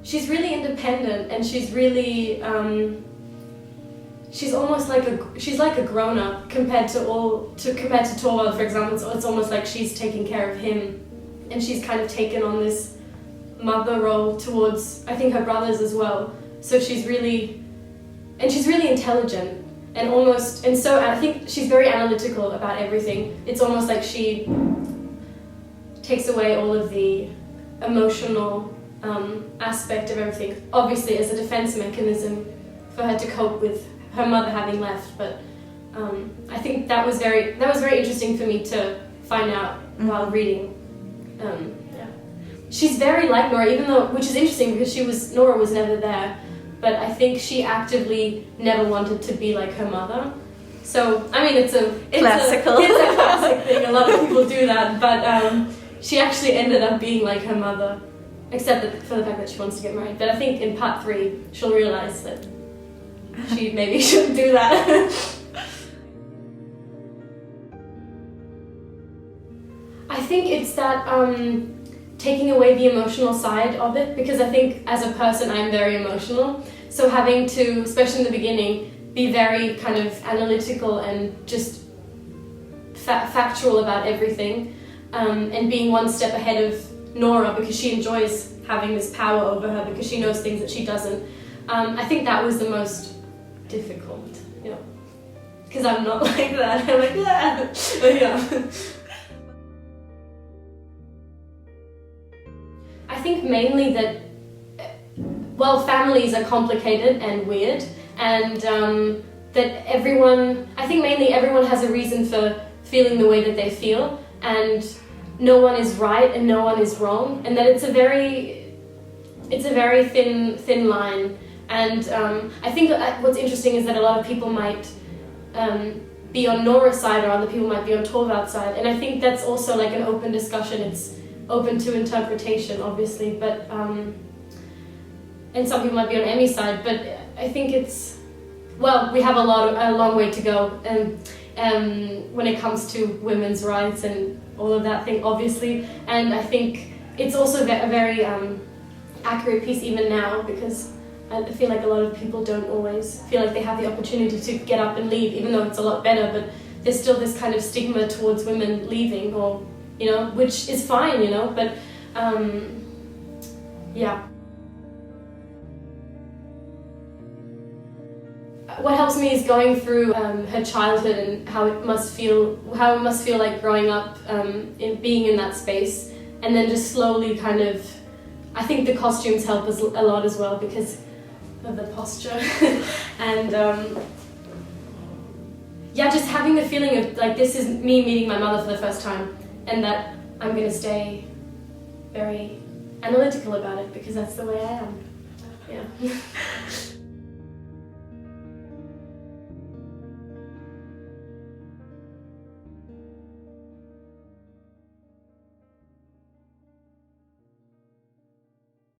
she's really independent, and she's really she's almost like a grown-up compared to Torvald, for example. So it's almost like she's taking care of him, and she's kind of taken on this mother role towards, I think, her brothers as well. So she's really intelligent, and so I think she's very analytical about everything. It's almost like she takes away all of the emotional aspect of everything, obviously as a defense mechanism for her to cope with her mother having left. But I think that was very interesting for me to find out while reading. She's very like Nora, even though, which is interesting because Nora was never there, but I think she actively never wanted to be like her mother. So I mean, it's a classic thing. A lot of people do that, but she actually ended up being like her mother, except for the fact that she wants to get married. But I think in part 3 she'll realize that she maybe shouldn't do that. I think it's that taking away the emotional side of it, because I think as a person I'm very emotional, so having to, especially in the beginning, be very kind of analytical and just factual about everything, and being one step ahead of Nora because she enjoys having this power over her because she knows things that she doesn't. I think that was the most difficult, because I'm not like that. I'm like, yeah. But yeah. I think mainly that, families are complicated and weird, and that mainly everyone has a reason for feeling the way that they feel, and no one is right and no one is wrong, and that it's a very thin line. And I think what's interesting is that a lot of people might be on Nora's side, or other people might be on Torvald's side, and I think that's also like an open discussion. It's open to interpretation, obviously, but and some people might be on Emmy's side, but I think we have a long way to go when it comes to women's rights and all of that thing, obviously. And I think it's also a very accurate piece even now, because I feel like a lot of people don't always feel like they have the opportunity to get up and leave, even though it's a lot better, but there's still this kind of stigma towards women leaving, or which is fine, but yeah. What helps me is going through her childhood and how it must feel like growing up, being in that space, and then just slowly kind of, I think the costumes help us a lot as well because of the posture, and just having the feeling of like this is me meeting my mother for the first time, and that I'm going to stay very analytical about it because that's the way I am. Yeah.